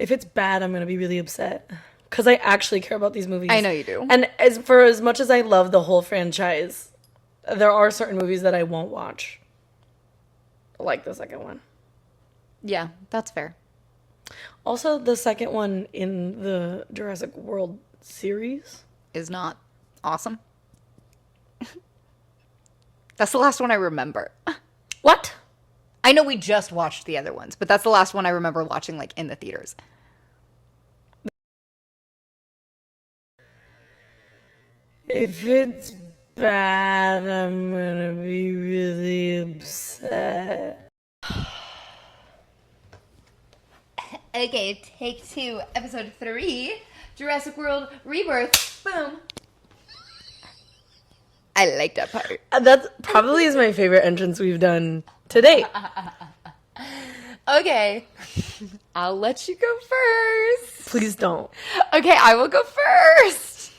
If it's bad, I'm going to be really upset. Because I actually care about these movies. I know you do. And for as much as I love the whole franchise, there are certain movies that I won't watch. Like the second one. Yeah, that's fair. Also, the second one in the Jurassic World series is not awesome. That's the last one I remember. What? I know we just watched the other ones, but that's the last one I remember watching, like, in the theaters. If it's bad, I'm gonna be really upset. Okay, take 2, episode 3, Jurassic World Rebirth. Boom. I like that part. That probably is my favorite entrance we've done to date. Okay. I'll let you go first. Please don't. Okay, I will go first.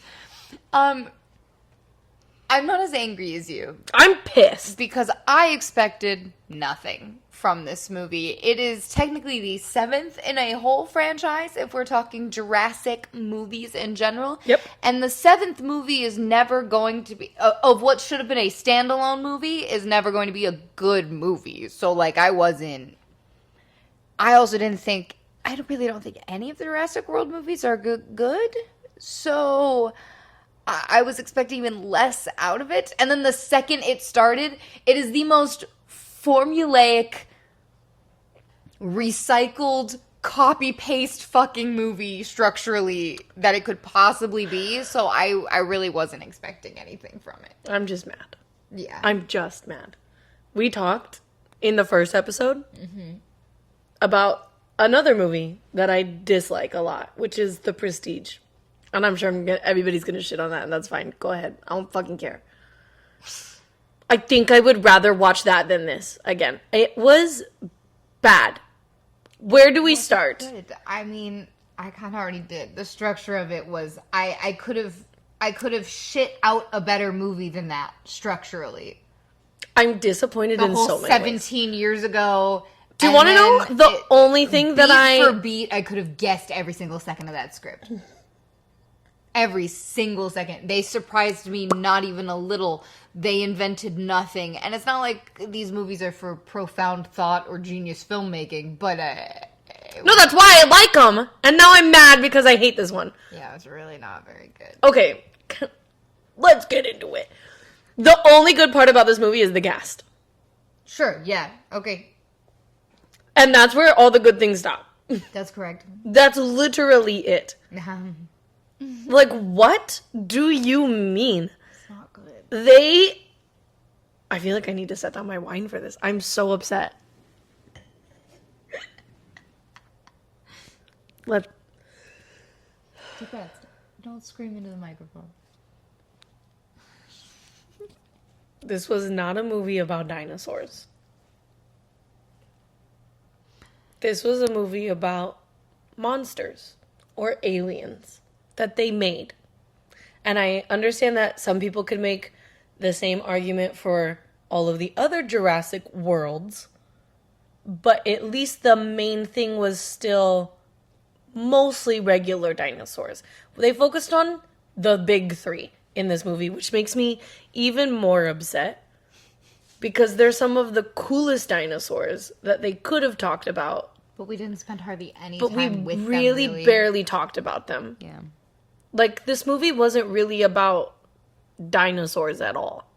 I'm not as angry as you. I'm pissed. Because I expected nothing from this movie. It is technically the 7th in a whole franchise, if we're talking Jurassic movies in general. Yep. And the 7th movie is never going to be, of what should have been a standalone movie, is never going to be a good movie. So, like, I also didn't think, I really don't think any of the Jurassic World movies are good. So I was expecting even less out of it. And then the second it started, it is the most formulaic, recycled, copy-paste fucking movie structurally that it could possibly be. So I really wasn't expecting anything from it. I'm just mad. Yeah. I'm just mad. We talked in the first episode about another movie that I dislike a lot, which is The Prestige. And I'm sure everybody's going to shit on that, and that's fine. Go ahead. I don't fucking care. I think I would rather watch that than this again. It was bad. Where do we start? Good. I mean, I kind of already did. The structure of it was, I could have shit out a better movie than that, structurally. I'm disappointed in so many 17 ways. years ago. Do you want to know the only thing that beat for beat, I could have guessed every single second of that script. Every single second. They surprised me not even a little. They invented nothing. And it's not like these movies are for profound thought or genius filmmaking, but... no, that's why I like them. And now I'm mad because I hate this one. Yeah, it's really not very good. Okay, let's get into it. The only good part about this movie is the cast. Sure, yeah, okay. And that's where all the good things stop. That's correct. That's literally it. Like, what do you mean? It's not good. I feel like I need to set down my wine for this. I'm so upset. Take that. Don't scream into the microphone. This was not a movie about dinosaurs. This was a movie about monsters or aliens that they made. And I understand that some people could make the same argument for all of the other Jurassic worlds, but at least the main thing was still mostly regular dinosaurs. They focused on the big 3 in this movie, which makes me even more upset because they're some of the coolest dinosaurs that they could have talked about. But we didn't spend hardly any time with them. But we really barely talked about them. Yeah. Like, this movie wasn't really about dinosaurs at all.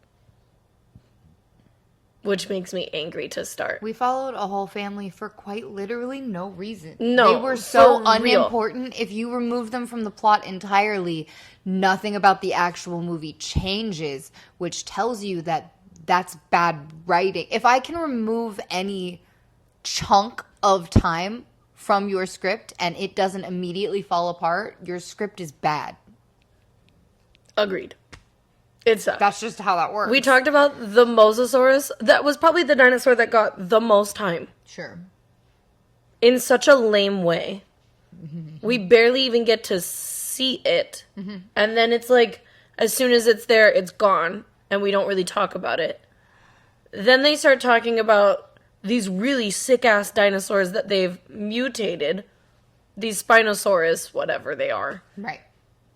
Which makes me angry to start. We followed a whole family for quite literally no reason. No, they were so real. unimportant. If you remove them from the plot entirely, nothing about the actual movie changes, which tells you that that's bad writing. If I can remove any chunk of time from your script and it doesn't immediately fall apart, your script is bad. Agreed. It sucks. That's just how that works. We talked about the Mosasaurus. That was probably the dinosaur that got the most time. Sure. In such a lame way. We barely even get to see it. And then it's like, as soon as it's there, it's gone. And we don't really talk about it. Then they start talking about these really sick-ass dinosaurs that they've mutated. these Spinosaurus, whatever they are. Right.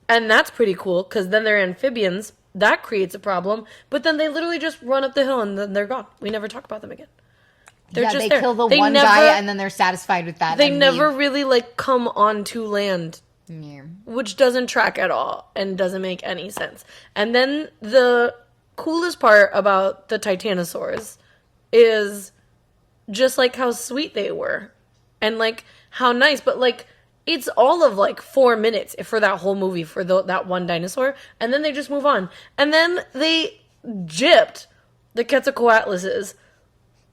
And that's pretty cool, because then they're amphibians. That creates a problem. But then they literally just run up the hill and then they're gone. We never talk about them again. They're just they there. kill the one guy and then they're satisfied with that. They never really, like, come onto land. Yeah. Which doesn't track at all and doesn't make any sense. And then the coolest part about the Titanosaurs is just, like, how sweet they were. And, like, how nice. But, like, it's all of, like, 4 minutes for that whole movie for that one dinosaur. And then they just move on. And then they gypped the Quetzalcoatluses,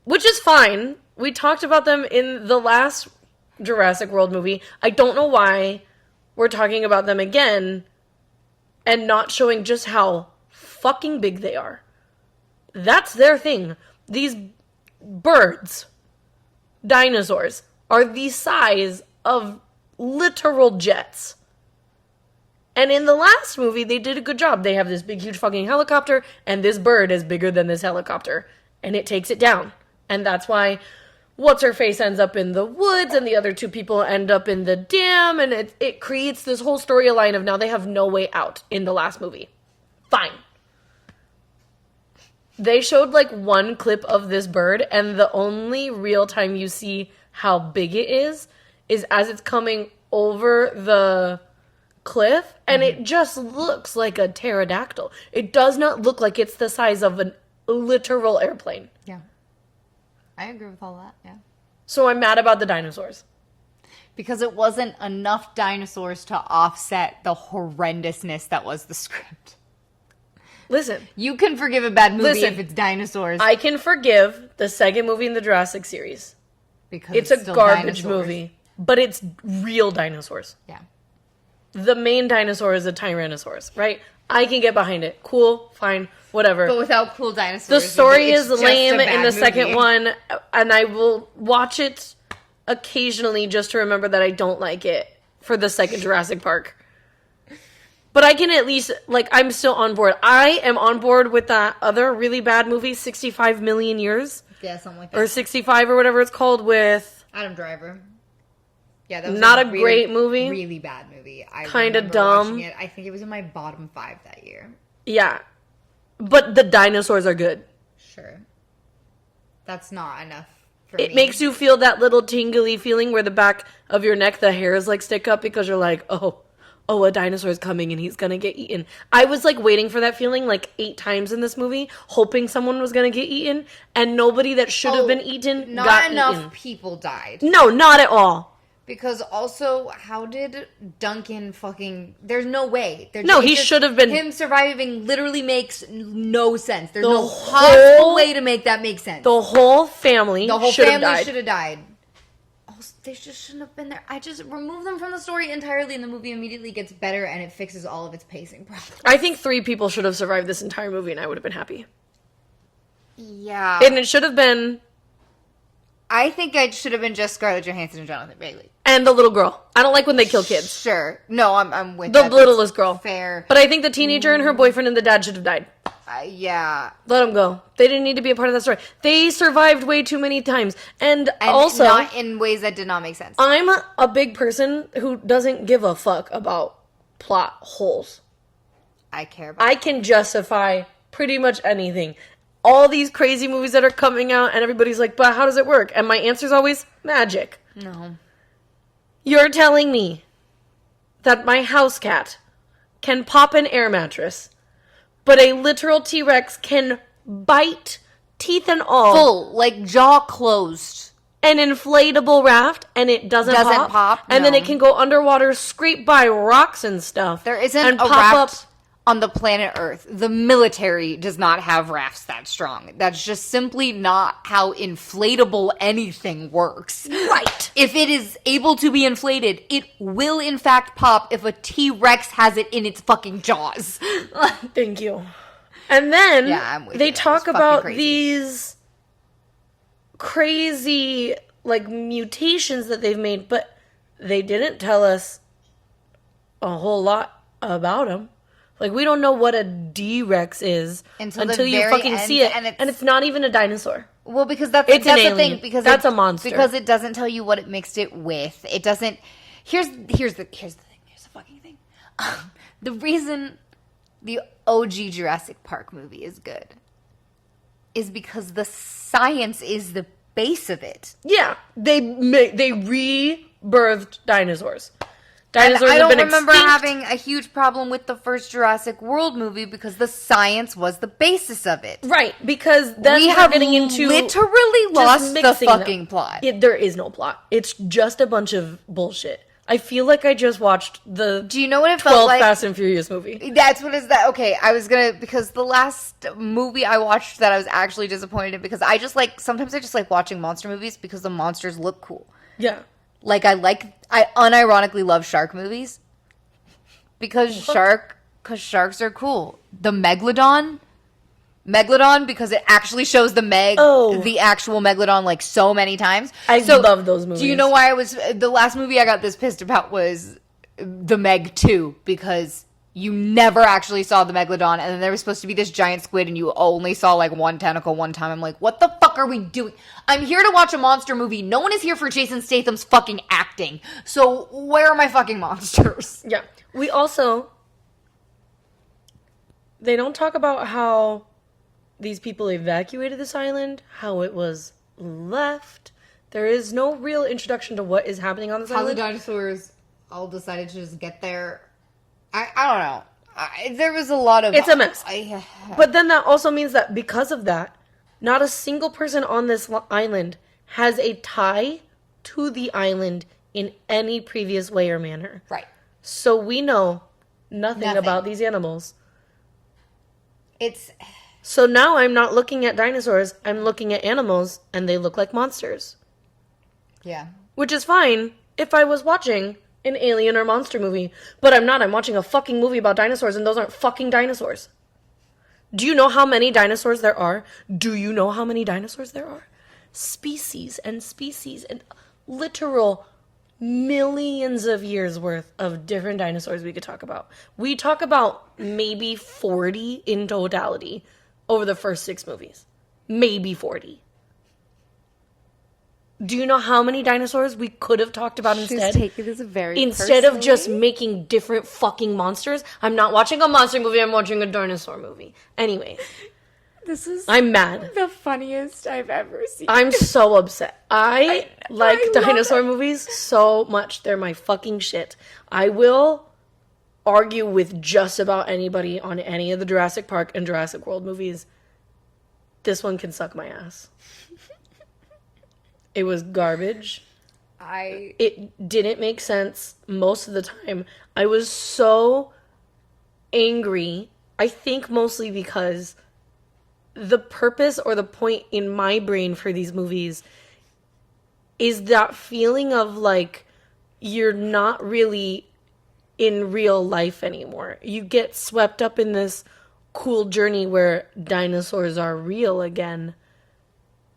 which is fine. We talked about them in the last Jurassic World movie. I don't know why we're talking about them again and not showing just how fucking big they are. That's their thing. These birds, dinosaurs, are the size of literal jets. And in the last movie, they did a good job. They have this big, huge fucking helicopter, and this bird is bigger than this helicopter. And it takes it down. And that's why What's-Her-Face ends up in the woods, and the other two people end up in the dam, and it creates this whole storyline of now they have no way out in the last movie. Fine. They showed, like, one clip of this bird, and the only real time you see how big it is as it's coming over the cliff, and it just looks like a pterodactyl. It does not look like it's the size of a literal airplane. Yeah. I agree with all that, yeah. So I'm mad about the dinosaurs. Because it wasn't enough dinosaurs to offset the horrendousness that was the script. Listen. You can forgive a bad movie if it's dinosaurs. I can forgive the second movie in the Jurassic series. Because it's a garbage movie. But it's real dinosaurs. Yeah. The main dinosaur is a Tyrannosaurus, right? I can get behind it. Cool, fine, whatever. But without cool dinosaurs. The story is lame in the second one, and I will watch it occasionally just to remember that I don't like it for the second Jurassic Park. But I can at least, like, I'm still on board. I am on board with that other really bad movie, 65 Million Years. Yeah, something like that. Or 65 or whatever it's called with Adam Driver. Yeah, that was not a great movie. Really bad movie. I kind of dumb. Watching it. I think it was in my bottom 5 that year. Yeah. But the dinosaurs are good. Sure. That's not enough for me. It makes you feel that little tingly feeling where the back of your neck, the hairs, like, stick up because you're like, oh, a dinosaur's coming and he's gonna get eaten. I was, like, waiting for that feeling, like, 8 times in this movie, hoping someone was gonna get eaten, and nobody that should have been eaten got eaten. Not enough people died. No, not at all. Because also, how did Duncan fucking... There's no way. He should have been... Him surviving literally makes no sense. There's no possible way to make that make sense. The whole family should have died. Also, they just shouldn't have been there. I just remove them from the story entirely and the movie immediately gets better and it fixes all of its pacing problems. I think 3 people should have survived this entire movie and I would have been happy. Yeah. And it should have been... I think it should have been just Scarlett Johansson and Jonathan Bailey. And the little girl. I don't like when they kill kids. Sure. No, I'm with the littlest girl. Fair. But I think the teenager and her boyfriend and the dad should have died. Yeah. Let them go. They didn't need to be a part of that story. They survived way too many times. And also... not in ways that did not make sense. I'm a big person who doesn't give a fuck about plot holes. I care about I can justify pretty much anything. All these crazy movies that are coming out and everybody's like, but how does it work? And my answer is always magic. No. You're telling me that my house cat can pop an air mattress, but a literal T-Rex can bite, teeth and all. Full, like jaw closed. An inflatable raft and it doesn't pop? And then it can go underwater, scrape by rocks and stuff. There isn't a raft on the planet Earth. The military does not have rafts that strong. That's just simply not how inflatable anything works. Right. If it is able to be inflated, it will in fact pop if a T-Rex has it in its fucking jaws. Thank you. And then they talk about these crazy, like, mutations that they've made, but they didn't tell us a whole lot about them. Like, we don't know what a D-Rex is until you fucking see it. And it's not even a dinosaur. Well, because that's an the alien. thing. Because that's a monster. Because it doesn't tell you what it mixed it with. It doesn't... Here's the fucking thing. The reason the OG Jurassic Park movie is good is because the science is the base of it. Yeah, they rebirthed dinosaurs. Dinosaurs I have don't been remember extinct. having a huge problem with the first Jurassic World movie because the science was the basis of it. Right, because then We we're have getting into literally just lost the mixing them. fucking plot. There is no plot. It's just a bunch of bullshit. I feel like I just watched the Do you know what it 12 felt like? Fast and Furious movie. That's what is that? Okay, I was gonna because the last movie I watched that I was actually disappointed in because sometimes I just like watching monster movies because the monsters look cool. Yeah. I unironically love shark movies because sharks are cool. The Megalodon because it actually shows the actual Megalodon like so many times. I love those movies. Do you know why the last movie I got this pissed about was the Meg 2 because you never actually saw the Megalodon and then there was supposed to be this giant squid and you only saw like one tentacle one time. I'm like, what the fuck are we doing? I'm here to watch a monster movie. No one is here for Jason Statham's fucking acting. So where are my fucking monsters? Yeah. We also... They don't talk about how these people evacuated this island, how it was left. There is no real introduction to what is happening on this How the island. dinosaurs all decided to just get there. I don't know. There was a lot of... It's a mess. But then that also means that because of that, not a single person on this island has a tie to the island in any previous way or manner. Right. So we know nothing about these animals. So now I'm not looking at dinosaurs, I'm looking at animals, and they look like monsters. Yeah. Which is fine if I was watching an alien or monster movie. But I'm not. I'm watching a fucking movie about dinosaurs, and those aren't fucking dinosaurs. Do you know how many dinosaurs there are? Do you know how many dinosaurs there are? Species and literal millions of years worth of different dinosaurs we could talk about. We talk about maybe 40 in totality over the first 6 movies. Maybe 40. Do you know how many dinosaurs we could have talked about instead? Taking this very Instead of just making different fucking monsters. I'm not watching a monster movie, I'm watching a dinosaur movie. Anyway. This is I'm mad. the funniest I've ever seen. I'm so upset. I like dinosaur movies so much. They're my fucking shit. I will argue with just about anybody on any of the Jurassic Park and Jurassic World movies. This one can suck my ass. It was garbage. It didn't make sense most of the time. I was so angry. I think mostly because the purpose or the point in my brain for these movies is that feeling of like you're not really in real life anymore. You get swept up in this cool journey where dinosaurs are real again.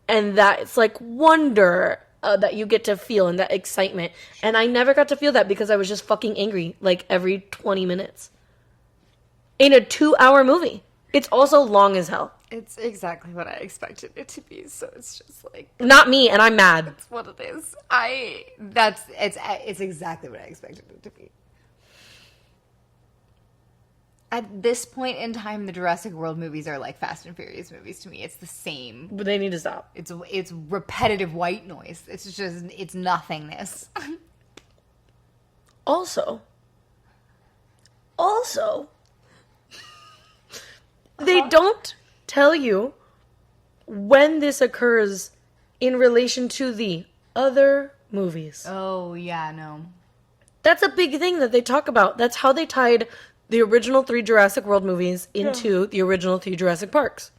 And that it's like wonder that you get to feel and that excitement. And I never got to feel that because I was just fucking angry like every 20 minutes. In a 2-hour movie. It's also long as hell. It's exactly what I expected it to be, so it's just like... Not me, and I'm mad. That's what it is. It's exactly what I expected it to be. At this point in time, the Jurassic World movies are like Fast and Furious movies to me. It's the same. But they need to stop. It's repetitive white noise. It's nothingness. Also, they don't tell you when this occurs in relation to the other movies. Oh, yeah, no. That's a big thing that they talk about. That's how they tied the original 3 Jurassic World movies into the original 3 Jurassic Parks.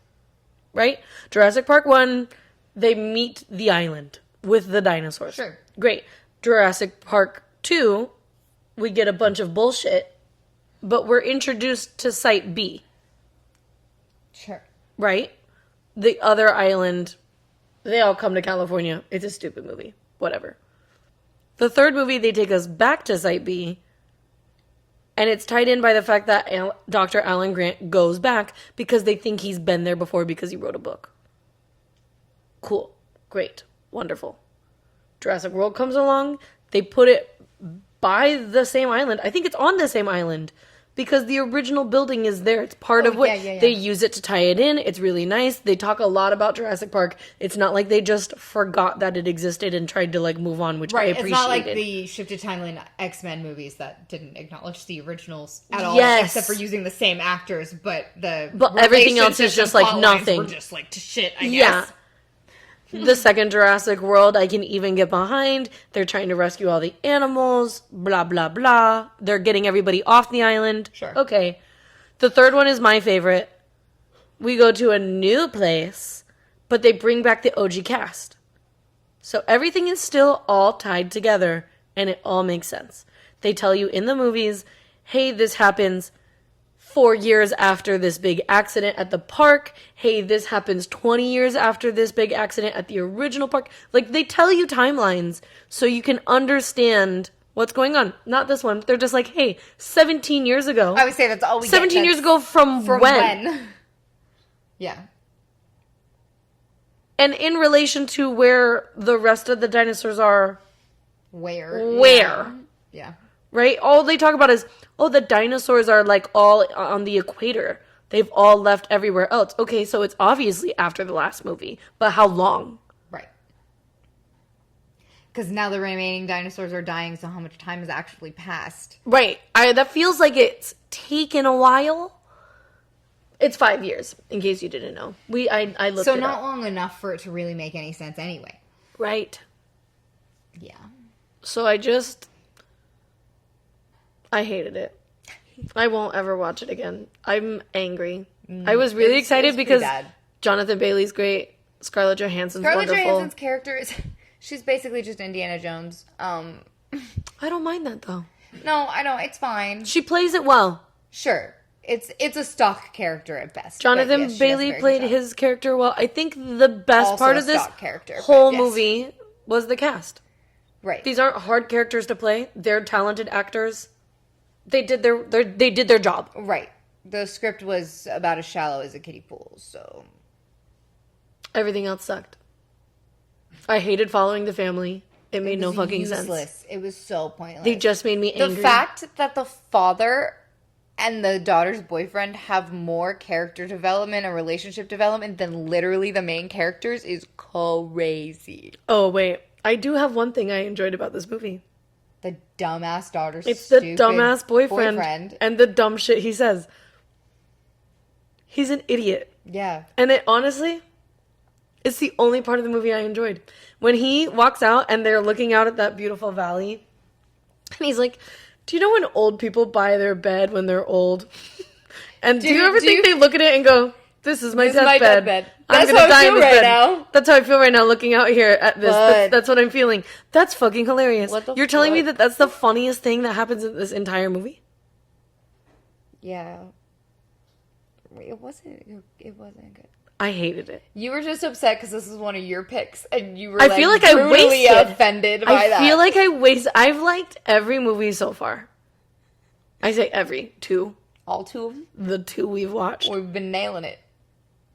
Right? Jurassic Park 1, they meet the island with the dinosaurs. Sure. Great. Jurassic Park 2, we get a bunch of bullshit, but we're introduced to Site B. Sure. Right? The other island, they all come to California. It's a stupid movie. Whatever. The third movie, they take us back to Site B, and it's tied in by the fact that Dr. Alan Grant goes back because they think he's been there before because he wrote a book. Cool. Great. Wonderful. Jurassic World comes along. They put it by the same island. I think it's on the same island because the original building is there. It's part of what they use it to tie it in. It's really nice. They talk a lot about Jurassic Park. It's not like they just forgot that it existed and tried to like move on, which I appreciated. It's not like the shifted timeline X-Men movies that didn't acknowledge the originals at all, except for using the same actors, but everything else is just like nothing. We're just like to shit, I guess. Yeah. The second Jurassic World, I can even get behind. They're trying to rescue all the animals, blah, blah, blah. They're getting everybody off the island. Sure. Okay. The third one is my favorite. We go to a new place, but they bring back the OG cast. So everything is still all tied together, and it all makes sense. They tell you in the movies, hey, this happens 4 years after this big accident at the park. Hey, this happens 20 years after this big accident at the original park. Like, they tell you timelines so you can understand what's going on. Not this one. They're just like, hey, 17 years ago. I would say that's all we 17 years ago from when? Yeah. And in relation to where the rest of the dinosaurs are. Where? Yeah. Right? All they talk about is, the dinosaurs are like all on the equator. They've all left everywhere else. Okay, so it's obviously after the last movie. But how long? Right. Because now the remaining dinosaurs are dying, so how much time has actually passed? Right. That feels like it's taken a while. It's 5 years, in case you didn't know. I looked it up. So not long enough for it to really make any sense anyway. Right. Yeah. So I hated it. I won't ever watch it again. I'm angry. I was really excited because Jonathan Bailey's great. Scarlett Johansson's wonderful. Scarlett Johansson's character she's basically just Indiana Jones. I don't mind that though. No, I know, it's fine. She plays it well. Sure. It's a stock character at best. Jonathan Bailey played his character well. I think the best part of this whole movie was the cast. Right. These aren't hard characters to play. They're talented actors. They did their job. Right. The script was about as shallow as a kiddie pool, so everything else sucked. I hated following the family. It made no fucking sense. It was so pointless. They just made me angry. The fact that the father and the daughter's boyfriend have more character development and relationship development than literally the main characters is crazy. Oh, wait. I do have one thing I enjoyed about this movie. The dumbass daughter's It's the dumbass boyfriend and the dumb shit he says. He's an idiot. Yeah. And it honestly, it's the only part of the movie I enjoyed. When he walks out and they're looking out at that beautiful valley, and he's like, do you know when old people buy their bed when they're old? And do you ever think they look at it and go, this is my deathbed. I'm going to die in this bed. Now. That's how I feel right now looking out here at this. That's what I'm feeling. That's fucking hilarious. You're telling me that that's the funniest thing that happens in this entire movie? Yeah. It wasn't good. I hated it. You were just upset because this was one of your picks, and you were I feel like I wasted. Offended by that. I feel like I wasted. I've liked every movie so far. I say every. 2. All 2 of them? The 2 we've watched. We've been nailing it.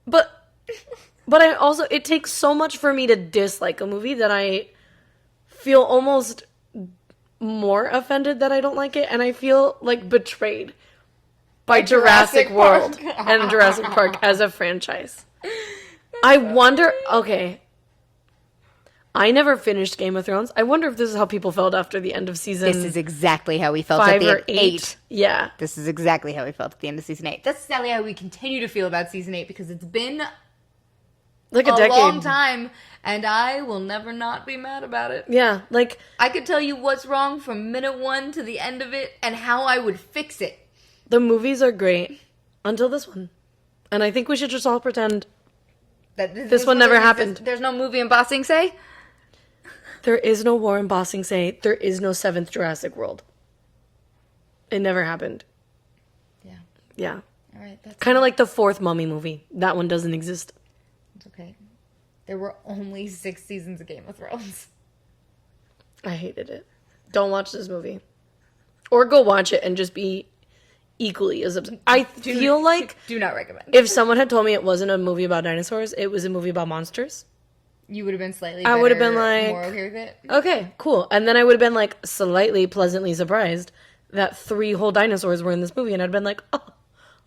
But I also, it takes so much for me to dislike a movie that I feel almost more offended that I don't like it, and I feel like betrayed by Jurassic World and Jurassic Park as a franchise. I wonder, okay, I never finished Game of Thrones. I wonder if this is how people felt after the end of season. This is exactly how we felt 5 at the or 8. Yeah. This is exactly how we felt at the end of season 8. That's exactly how we continue to feel about season 8 because it's been like a decade. Long time, and I will never not be mad about it. Yeah, like I could tell you what's wrong from minute 1 to the end of it and how I would fix it. The movies are great until this one. And I think we should just all pretend that this one never happened. There's no movie in Ba Sing Se? There is no war in Ba Sing Se. There is no 7th Jurassic World. It never happened. Yeah. Yeah. All right. That's kind of like the 4th Mummy movie. That one doesn't exist. It's okay. There were only 6 seasons of Game of Thrones. I hated it. Don't watch this movie. Or go watch it and just be equally as upset. I feel like... Do not recommend. If someone had told me it wasn't a movie about dinosaurs, it was a movie about monsters, You would have been slightly I would have been more like, okay with it? okay, cool. And then I would have been like slightly pleasantly surprised that 3 whole dinosaurs were in this movie. And I'd been like, oh,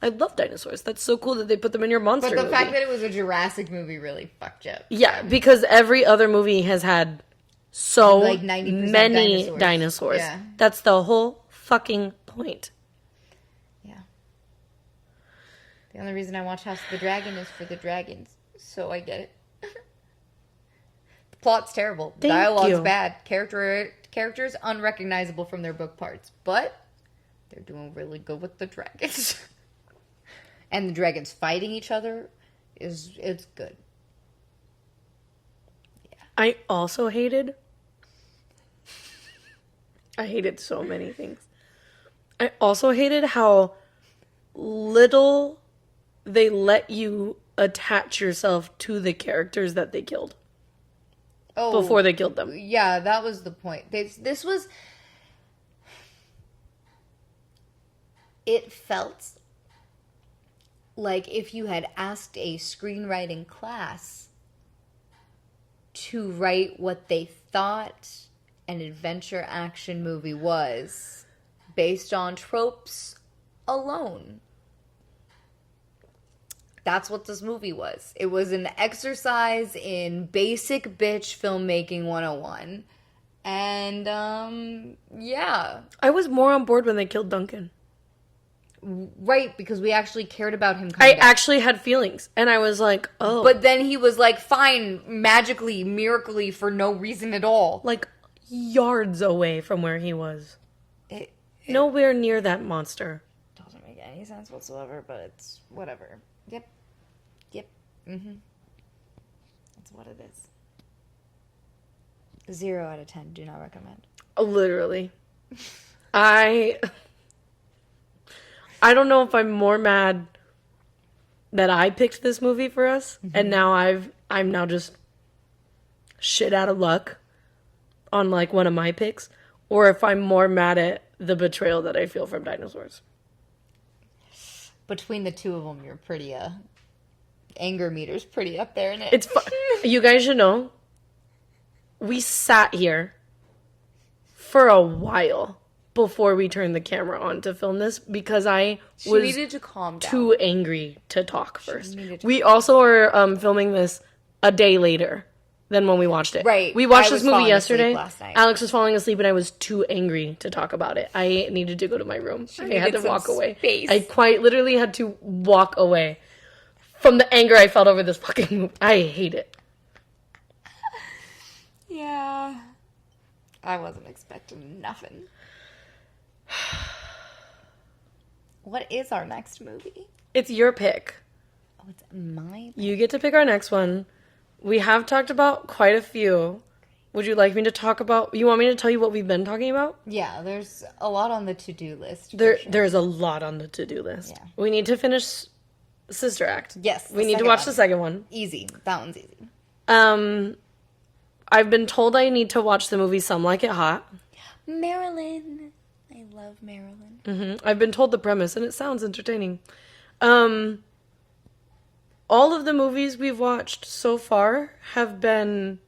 I love dinosaurs. That's so cool that they put them in your monster But the movie. fact that it was a Jurassic movie really fucked you up. Yeah, because every other movie has had so Like 90% many dinosaurs. Yeah. That's the whole fucking point. Yeah. The only reason I watch House of the Dragon is for the dragons. So I get it. The plot's terrible. Thank Dialogue's you. bad. Characters unrecognizable from their book parts. But they're doing really good with the dragons. And the dragons fighting each other it's good. I also hated so many things. I also hated how little they let you attach yourself to the characters that they killed before they killed them. Yeah, that was the point. This was... It felt like if you had asked a screenwriting class to write what they thought an adventure action movie was based on tropes alone. That's what this movie was. It was an exercise in basic bitch filmmaking 101. And, yeah. I was more on board when they killed Duncan. Right, because we actually cared about him I coming back. actually had feelings, and I was like, oh. But then he was like, fine, magically, miraculously, for no reason at all. Like, yards away from where he was. It Nowhere near that monster. doesn't make any sense whatsoever, but it's whatever. Yep. Mm-hmm. That's what it is. 0 out of 10. Do not recommend. Literally. I don't know if I'm more mad that I picked this movie for us, and now I'm now just shit out of luck on like one of my picks, or if I'm more mad at the betrayal that I feel from dinosaurs. Between the two of them, you're pretty, anger meter's pretty up there, isn't it? It's fun. You guys should know, we sat here for a while before we turned the camera on to film this because I was needed to calm down. too angry to talk first. We also are filming this a day later than when we watched it. Right. We watched I this was movie falling asleep yesterday. last night. Alex was falling asleep and I was too angry to talk about it. I needed to go to my room. I had to walk away. Space. I quite literally had to walk away from the anger I felt over this fucking movie. I hate it. Yeah. I wasn't expecting nothing. What is our next movie? It's your pick. Oh, it's my... You get to pick our next one. We have talked about quite a few. Would you like me to talk about... You want me to tell you what we've been talking about? Yeah, there's a lot on the to-do list. There's a lot on the to-do list. Yeah. We need to finish Sister Act. Yes. We need to watch the second one. Easy. That one's easy. I've been told I need to watch the movie Some Like It Hot. Marilyn. I love Marilyn. Mm-hmm. I've been told the premise, and it sounds entertaining. All of the movies we've watched so far have been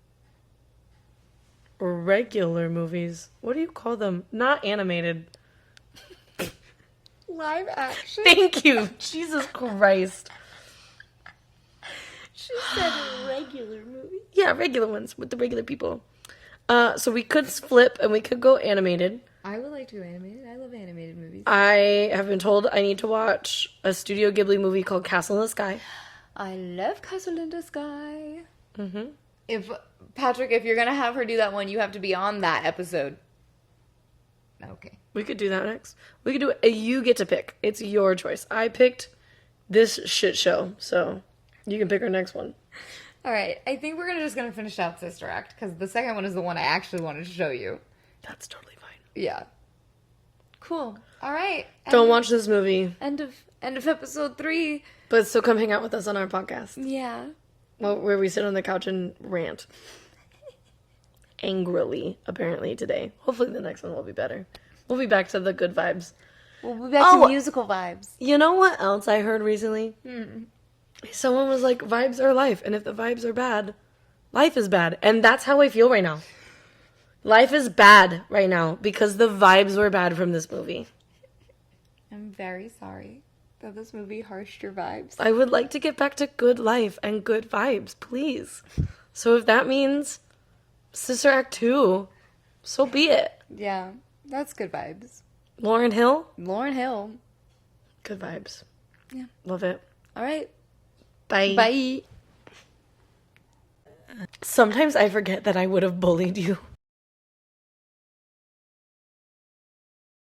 regular movies. What do you call them? Not animated. Live action. Thank you. Jesus Christ. She said regular movie. Yeah, regular ones with the regular people. So we could flip and we could go animated. I would like to go animated. I love animated movies. I have been told I need to watch a Studio Ghibli movie called Castle in the Sky. I love Castle in the Sky. Mm-hmm. If you're gonna have her do that one, you have to be on that episode. Okay. We could do that next. We could do it. You get to pick. It's your choice. I picked this shit show, so you can pick our next one. All right. I think we're just gonna finish out Sister Act because the second one is the one I actually wanted to show you. That's totally fine. Yeah. Cool. All right. Don't watch this movie. End of episode 3. But still come hang out with us on our podcast. Yeah. Well, where we sit on the couch and rant. Angrily, apparently, today. Hopefully the next one will be better. We'll be back to the good vibes. We'll be back to musical vibes. You know what else I heard recently? Someone was like, vibes are life, and if the vibes are bad, Life is bad. And that's how I feel right now. Life is bad right now because the vibes were bad from this movie. I'm very sorry that this movie harshed your vibes. I would like to get back to good life and good vibes, please. So if that means Sister Act 2, so be it. Yeah, that's good vibes. Lauryn Hill? Lauryn Hill. Good vibes. Yeah. Love it. All right. Bye. Bye. Sometimes I forget that I would have bullied you.